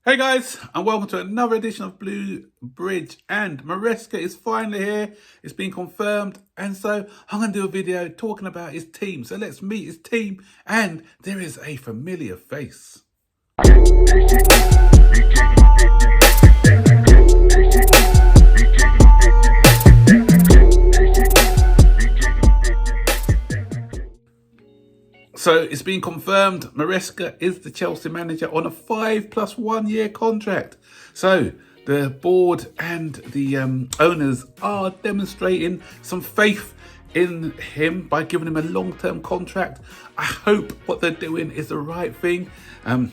Hey guys, and welcome to another edition of Blue Bridge. And Maresca is finally here. It's been confirmed, and so I'm going to do a video talking about his team. So let's meet his team, and there is a familiar face. So it's been confirmed Maresca is the Chelsea manager on a 5+1 year contract. So the board and the owners are demonstrating some faith in him by giving him a long-term contract. I hope what they're doing is the right thing. I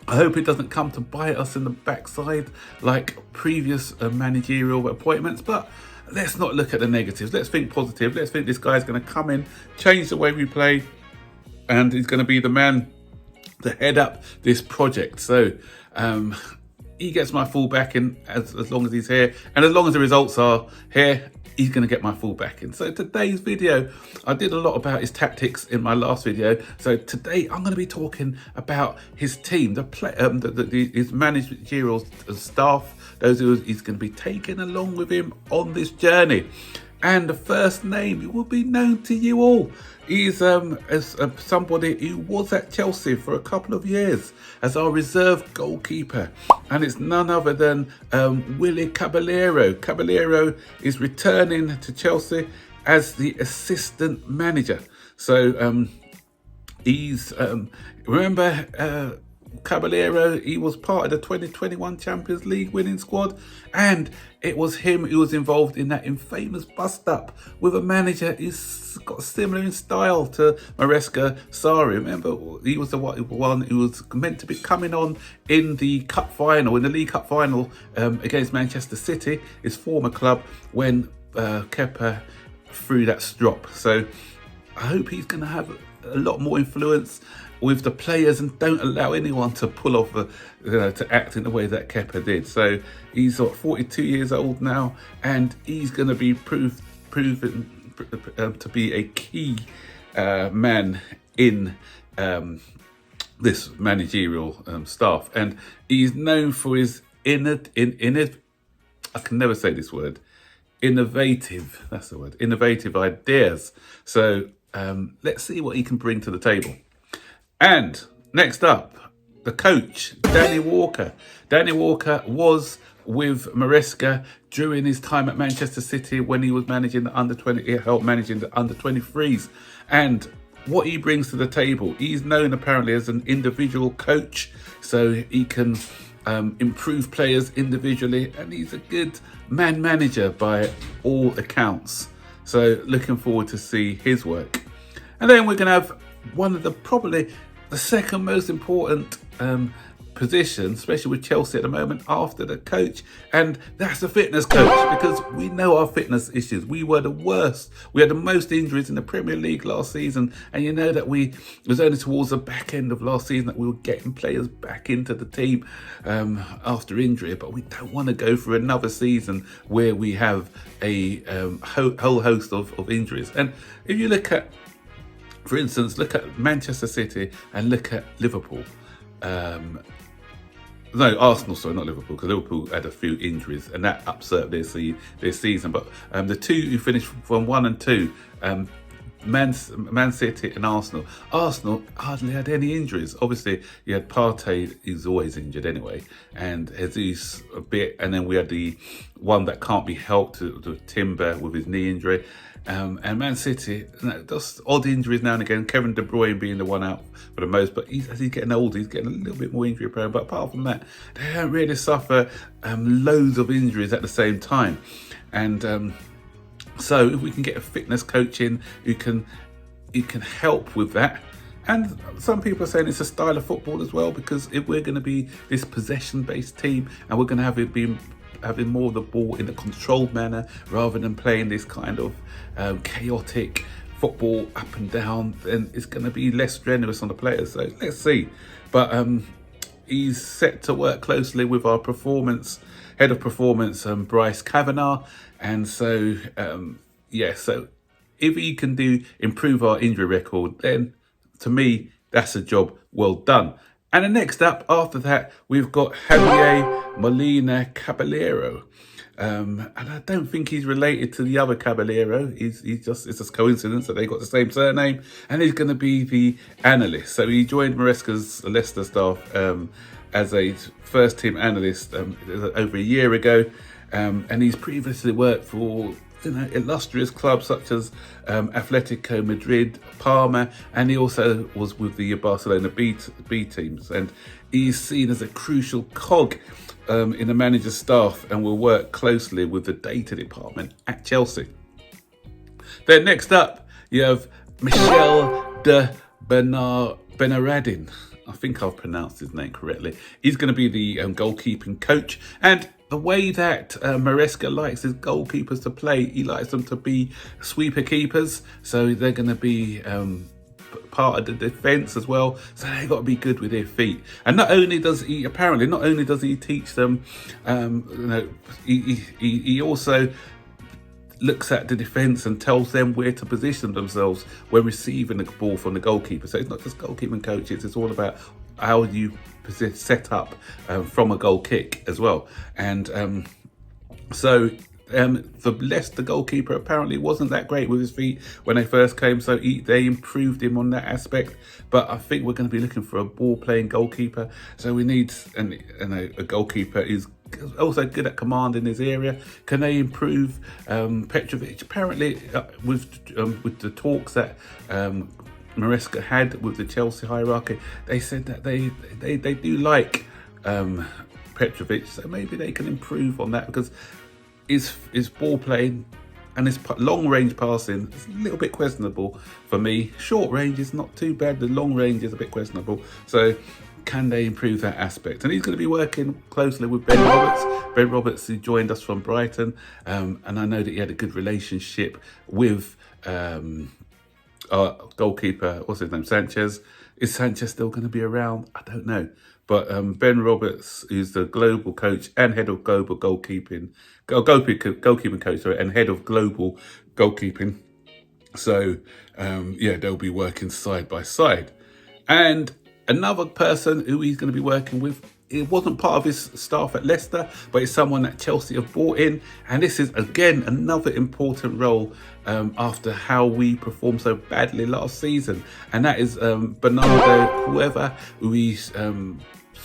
hope it doesn't come to bite us in the backside like previous managerial appointments, but let's not look at the negatives. Let's think positive. Let's think this guy's going to come in, change the way we play, and he's going to be the man to head up this project. So he gets my full backing as long as he's here, and as long as the results are here, he's going to get my full backing. So today's video, I did a lot about his tactics in my last video. So today I'm going to be talking about his team, his managerial staff, those who he's going to be taking along with him on this journey. And the first name will be known to you all. He's somebody who was at Chelsea for a couple of years as our reserve goalkeeper. And it's none other than Willy Caballero. Caballero is returning to Chelsea as the assistant manager. So he's, remember, Caballero, he was part of the 2021 Champions League winning squad, and it was him who was involved in that infamous bust-up with a manager who's got similar in style to Maresca Sarri. Remember, he was the one who was meant to be coming on in the cup final, in the League Cup final against Manchester City, his former club, when Kepa threw that strop. So I hope he's going to have a lot more influence with the players and don't allow anyone to pull off to act in the way that Kepa did. So he's 42 years old now, and he's going to be proven to be a key man in this managerial staff. And he's known for his I can never say this word, innovative, that's the word, innovative ideas. So let's see what he can bring to the table. And next up, the coach, Danny Walker. Danny Walker was with Maresca during his time at Manchester City when he was managing the under-20, he helped managing the under-23s. And what he brings to the table, he's known apparently as an individual coach, so he can improve players individually, and he's a good man manager by all accounts. So looking forward to see his work. And then we're going to have one of probably the second most important position, especially with Chelsea at the moment, after the coach, and that's the fitness coach, because we know our fitness issues. We were the worst. We had the most injuries in the Premier League last season, and you know that it was only towards the back end of last season that we were getting players back into the team after injury, but we don't want to go through another season where we have a whole host of injuries. And if you look at, for instance, look at Manchester City and look at Liverpool. No, Arsenal, sorry, not Liverpool, because Liverpool had a few injuries and that upset their season. But the two who finished from 1 and 2, Man City and Arsenal. Arsenal hardly had any injuries. Obviously, you had Partey, who's always injured anyway, and Jesus a bit, and then we had the one that can't be helped, to Timber with his knee injury. And Man City, just odd injuries now and again. Kevin De Bruyne being the one out for the most, but as he's getting older, he's getting a little bit more injury prone. But apart from that, they don't really suffer loads of injuries at the same time. And so if we can get a fitness coach in who can help with that. And some people are saying it's a style of football as well, because if we're going to be this possession-based team and we're going to have it be having more of the ball in a controlled manner rather than playing this kind of chaotic football up and down, then it's going to be less strenuous on the players. So let's see. But he's set to work closely with our head of performance, Bryce Kavanagh. And so, so if he can improve our injury record, then to me, that's a job well done. And then next up, after that, we've got Javier Molina Caballero. And I don't think he's related to the other Caballero. He's just, it's a coincidence that they got the same surname. And he's going to be the analyst. So he joined Maresca's Leicester staff as a first team analyst over a year ago. And he's previously worked for illustrious clubs such as Atletico Madrid, Parma, and he also was with the Barcelona B teams. And he's seen as a crucial cog in the manager's staff and will work closely with the data department at Chelsea. Then next up, you have Michel de Benaradin. I think I've pronounced his name correctly. He's going to be the goalkeeping coach. And the way that Maresca likes his goalkeepers to play, he likes them to be sweeper keepers. So they're going to be part of the defence as well. So they've got to be good with their feet. And not only does he teach them, he also looks at the defence and tells them where to position themselves when receiving the ball from the goalkeeper. So it's not just goalkeeping coaches, it's all about how you set up from a goal kick as well. And the Leicester goalkeeper apparently wasn't that great with his feet when they first came, so they improved him on that aspect. But I think we're going to be looking for a ball-playing goalkeeper. So we need a goalkeeper who's also good at command in his area. Can they improve Petrovic? Apparently, with the talks that Maresca had with the Chelsea hierarchy, they said that they do like Petrovic, so maybe they can improve on that, because his ball playing and his long range passing is a little bit questionable for me. Short range is not too bad, the long range is a bit questionable. So can they improve that aspect? And he's going to be working closely with Ben Roberts. Ben Roberts, who joined us from Brighton, and I know that he had a good relationship with our goalkeeper, what's his name, Sanchez. Is Sanchez still going to be around? I don't know. But Ben Roberts, who's the global coach and head of global goalkeeping coach, sorry, and head of global goalkeeping. So, they'll be working side by side. And another person who he's going to be working with, it wasn't part of his staff at Leicester, but it's someone that Chelsea have brought in. And this is, again, another important role after how we performed so badly last season. And that is Bernardo Cueva, who he's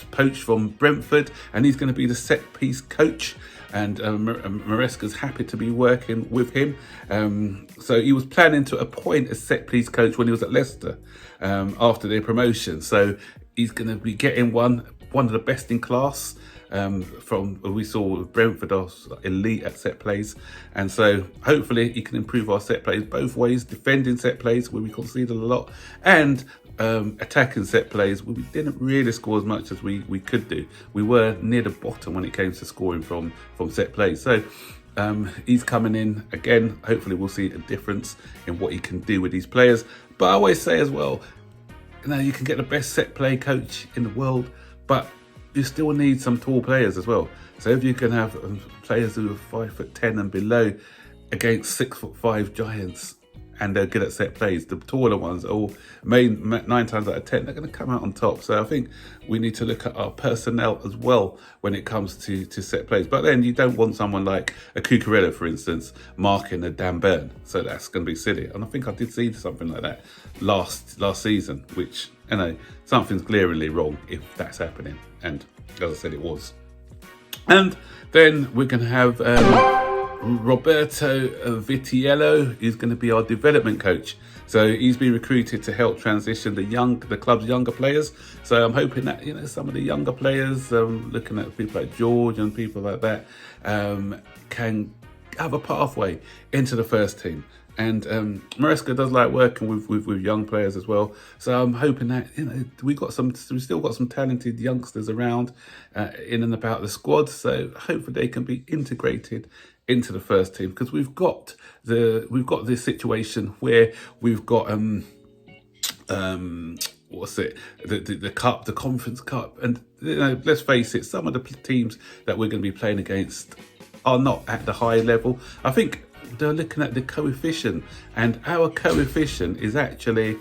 poached from Brentford. And he's going to be the set-piece coach. And Maresca's happy to be working with him. So he was planning to appoint a set-piece coach when he was at Leicester after their promotion. So he's going to be getting one of the best in class from we saw Brentford are elite at set plays. And so hopefully he can improve our set plays both ways, defending set plays where we conceded a lot, and attacking set plays where we didn't really score as much as we could do. We were near the bottom when it came to scoring from set plays. So he's coming in again. Hopefully we'll see a difference in what he can do with these players. But I always say as well, you can get the best set play coach in the world, but you still need some tall players as well. So if you can have players who are 5'10" and below against 6'5" giants, and they're good at set plays, the taller ones, 9 times out of 10, they're going to come out on top. So I think we need to look at our personnel as well when it comes to set plays. But then you don't want someone like a Cucurella, for instance, marking a Dan Burn. So that's going to be silly. And I think I did see something like that last season, which, something's glaringly wrong if that's happening. And as I said, it was. And then we're going to have Roberto Vitiello, who's going to be our development coach. So he's been recruited to help transition the club's younger players. So I'm hoping that some of the younger players, looking at people like George and people like that, can have a pathway into the first team. And Maresca does like working with young players as well. So I'm hoping that we still got some talented youngsters around in and about the squad. So hopefully they can be integrated into the first team, because we've got this situation where we've got the cup, the Conference Cup, and let's face it, some of the teams that we're going to be playing against are not at the high level. I think they're looking at the coefficient, and our coefficient is actually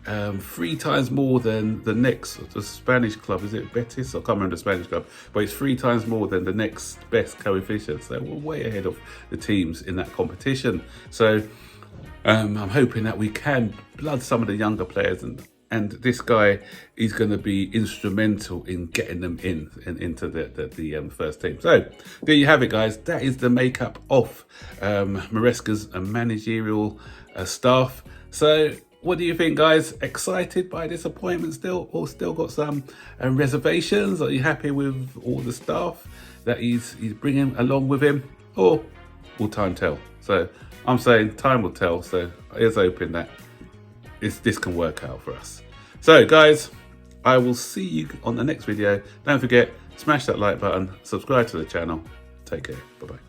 3 times more than the Spanish club. Is it Betis? I can't remember the Spanish club, but it's 3 times more than the next best coefficient. So we're way ahead of the teams in that competition. So I'm hoping that we can blood some of the younger players, and this guy is going to be instrumental in getting them into the first team. So there you have it, guys. That is the makeup of Maresca's managerial staff. So what do you think, guys? Excited by this appointment still, or still got some reservations? Are you happy with all the staff that he's bringing along with him, or will time tell? So I'm saying time will tell. So ears open that this can work out for us. So guys, I will see you on the next video. Don't forget, smash that like button, subscribe to the channel. Take care. Bye bye.